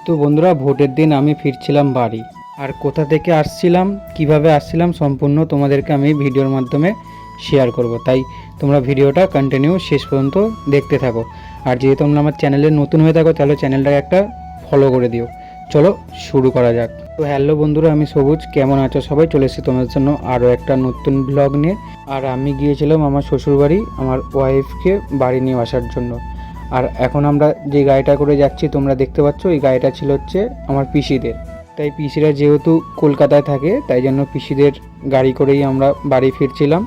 তো বন্ধুরা, ভোটের দিন আমি ফিরছিলাম বাড়ি। আর কোথা থেকে আসছিলাম, কিভাবে আসছিলাম, সম্পূর্ণ তোমাদেরকে আমি ভিডিওর মাধ্যমে শেয়ার করব। তাই তোমরা ভিডিওটা কন্টিনিউ শেষ পর্যন্ত দেখতে থাকো। আর যেহেতু তোমরা আমার চ্যানেলে নতুন হয়ে থাকো, তাহলে চ্যানেলটাকে একটা ফলো করে দিও। চলো শুরু করা যাক। তো হ্যালো বন্ধুরা, আমি সবুজ। কেমন আছো সবাই? চলে এসেছি তোমাদের জন্য আরও একটা নতুন ব্লগ নিয়ে। আর আমি গিয়েছিলাম আমার শ্বশুরবাড়ি আমার ওয়াইফকে বাড়ি নিয়ে আসার জন্য। আর এখন আমরা যে গাড়িটা করে যাচ্ছি তোমরা দেখতে পাচ্ছ, এই গাড়িটা ছিল হচ্ছে আমার পিসিদের। তাই পিসিরা যেহেতু কলকাতায় থাকে, তাই জন্য পিসিদের গাড়ি করেই আমরা বাড়ি ফিরছিলাম,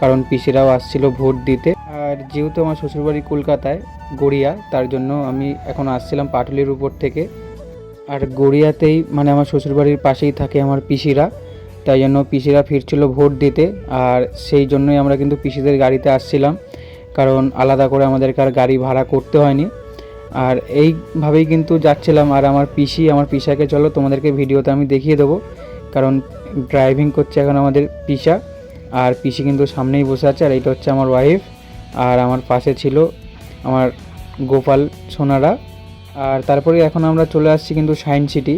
কারণ পিসিরাও আসছিল ভোট দিতে। আর যেহেতু আমার শ্বশুরবাড়ি কলকাতায় গড়িয়া, তার জন্য আমি এখন আসছিলাম পাটুলির উপর থেকে। আর গড়িয়াতেই মানে আমার শ্বশুরবাড়ির পাশেই থাকে আমার পিসিরা, তাই জন্য পিসিরা ফিরছিল ভোট দিতে। আর সেই জন্যই আমরা কিন্তু পিসিদের গাড়িতে আসছিলাম, কারণ আলাদা করে আমাদেরকে আর গাড়ি ভাড়া করতে হয়নি। আর এইভাবেই কিন্তু যাচ্ছিলাম। আর আমার পিসাকে চলো তোমাদেরকে ভিডিওতে আমি দেখিয়ে দেবো, কারণ ড্রাইভিং করছে এখন আমাদের পিসা। আর পিসি কিন্তু সামনেই বসে আছে। আর এইটা হচ্ছে আমার ওয়াইফ, আর আমার পাশে ছিল আমার গোপাল সোনারা। আর তারপরে এখন আমরা চলে আসছি কিন্তু সায়েন্স সিটি।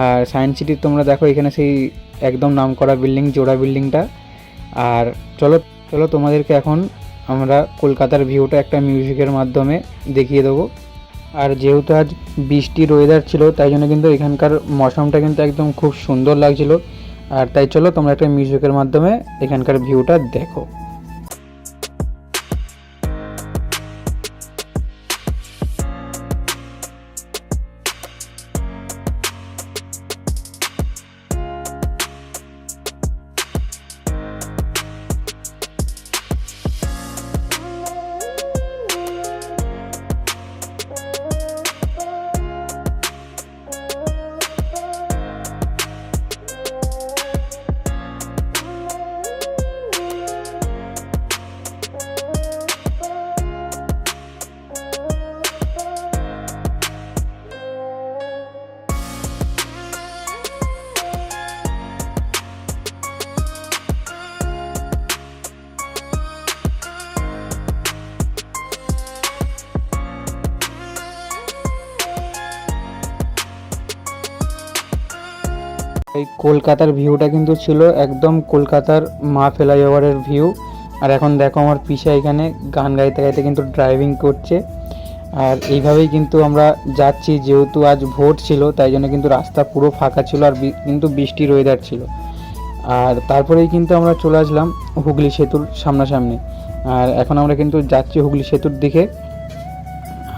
আর সায়েন্স সিটি তোমরা দেখো, এখানে সেই একদম নামকরা বিল্ডিং, জোড়া বিল্ডিংটা। আর চলো চলো তোমাদেরকে এখন আমরা কলকাতার ভিউটা একটা মিউজিকের মাধ্যমে দেখিয়ে দেবো। আর যেহেতু আজ বৃষ্টির ওয়েদার ছিল, তাই জন্য কিন্তু এখানকার মৌসমটা কিন্তু একদম খুব সুন্দর লাগছিল। আর তাই চলো তোমরা একটা মিউজিকের মাধ্যমে এখানকার ভিউটা দেখো। এই কলকাতার ভিউটা কিন্তু ছিল একদম কলকাতার মা ফ্লাইওভারের ভিউ। আর এখন দেখো আমার পিসা এখানে গান গাইতে গাইতে কিন্তু ড্রাইভিং করছে। আর এইভাবেই কিন্তু আমরা যাচ্ছি, যেহেতু আজ ভোট ছিল, তাই জন্য কিন্তু রাস্তা পুরো ফাঁকা ছিল। আর কিন্তু বৃষ্টির ওয়েদার ছিল। আর তারপরেই কিন্তু আমরা চলে আসলাম হুগলি সেতুর সামনাসামনি। আর এখন আমরা কিন্তু যাচ্ছি হুগলি সেতুর দিকে।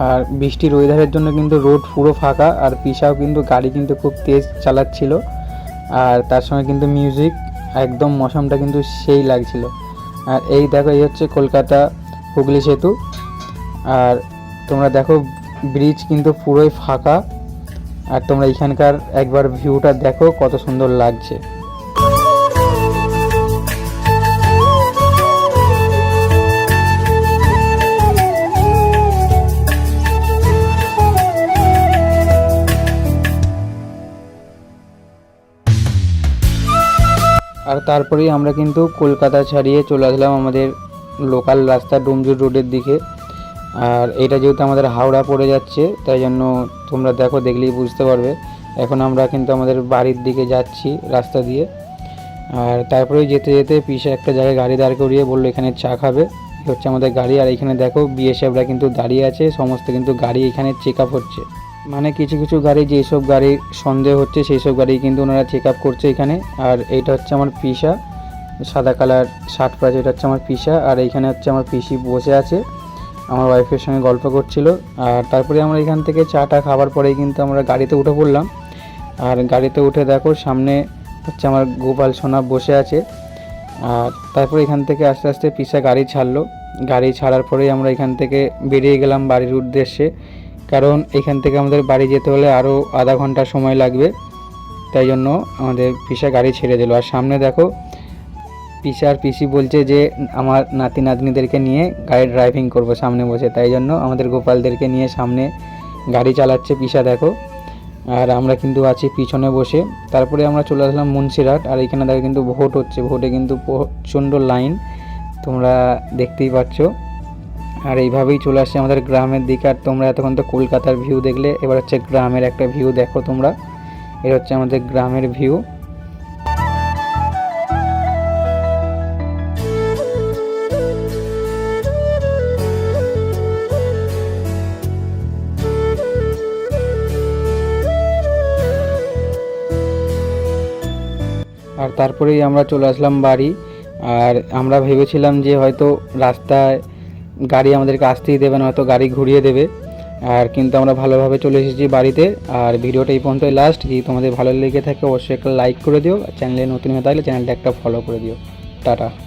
আর বৃষ্টির ওয়েদারের জন্য কিন্তু রোড পুরো ফাঁকা। আর পিসাও কিন্তু গাড়ি কিন্তু খুব তেজ চালাচ্ছিল। আর তার সঙ্গে কিন্তু মিউজিক, একদম মৌসমটা কিন্তু সেই লাগছিল। আর এই দেখো, এই হচ্ছে কলকাতা হুগলি সেতু। আর তোমরা দেখো ব্রিজ কিন্তু পুরোই ফাঁকা। আর তোমরা এখানকার একবার ভিউটা দেখো কত সুন্দর লাগছে। আর তারপরেই আমরা কিন্তু কলকাতা ছাড়িয়ে চলে আসলাম আমাদের লোকাল রাস্তা ডোমজুর রোডের দিকে। আর এটা যেহেতু আমাদের হাওড়া পড়ে যাচ্ছে, তাই জন্য তোমরা দেখো, দেখলেই বুঝতে পারবে। এখন আমরা কিন্তু আমাদের বাড়ির দিকে যাচ্ছি রাস্তা দিয়ে। আর তারপরেই যেতে যেতে পিসে একটা জায়গায় গাড়ি দাঁড় করিয়ে বললো এখানে চা খাবে। হচ্ছে আমাদের গাড়ি। আর এখানে দেখো বিএসএফরা কিন্তু দাঁড়িয়ে আছে, সমস্ত কিন্তু গাড়ি এখানে চেক আপ হচ্ছে। মানে কিছু কিছু গাড়ি, যেসব গাড়ির সন্দেহ হচ্ছে সেই সব গাড়ি কিন্তু ওনারা চেক আপ করছে এখানে। আর এইটা হচ্ছে আমার পিসা, সাদা কালার শার্ট পরেছে, এটা হচ্ছে আমার পিসা। আর এইখানে হচ্ছে আমার পিসি বসে আছে, আমার ওয়াইফের সঙ্গে গল্প করছিল। আর তারপরে আমরা এখান থেকে চাটা খাবার পরেই কিন্তু আমরা গাড়িতে উঠে পড়লাম। আর গাড়িতে উঠে দেখো সামনে হচ্ছে আমার গোপাল সোনা বসে আছে। আর তারপরে এখান থেকে আস্তে আস্তে পিসা গাড়ি ছাড়লো। গাড়ি ছাড়ার পরেই আমরা এখান থেকে বেরিয়ে গেলাম বাড়ির উদ্দেশ্যে, কারণ এখান থেকে আমাদের বাড়ি যেতে হলে আরও আধা ঘন্টা সময় লাগবে। তাই জন্য আমাদের পিসা গাড়ি ছেড়ে দিল। আর সামনে দেখো পিসা আর পিসি বলছে যে আমার নাতি নাতনিদেরকে নিয়ে গাড়ি ড্রাইভিং করব সামনে বসে, তাই জন্য আমাদের গোপালদেরকে নিয়ে সামনে গাড়ি চালাচ্ছে পিসা দেখো। আর আমরা কিন্তু আছি পিছনে বসে। তারপরে আমরা চলে আসলাম মুন্সিরহাট। আর এখানে দেখো কিন্তু ভোট হচ্ছে, ভোটে কিন্তু প্রচণ্ড লাইন, তোমরা দেখতেই পাচ্ছ। আর এইভাবেই চলে আসছে আমাদের গ্রামের দিকে। আর তোমরা এতক্ষণ তো কলকাতার ভিউ দেখলে, এবার হচ্ছে গ্রামের একটা ভিউ দেখো তোমরা। এটা হচ্ছে আমাদের গ্রামের ভিউ। আর তারপরেই আমরা চলে আসলাম বাড়ি। আর আমরা ভেবেছিলাম যে হয়তো রাস্তায় গাড়ি আমাদেরকে আসতেই দেবে না, হয়তো গাড়ি ঘুরিয়ে দেবে। আর কিন্তু আমরা ভালোভাবে চলে এসেছি বাড়িতে। আর ভিডিওটা এই পর্যন্তই লাস্ট। যদি তোমাদের ভালো লেগে থাকে অবশ্যই একটা লাইক করে দিও, চ্যানেলে নতুন হয়ে থাকলে চ্যানেলটা একটা ফলো করে দিও। টাটা।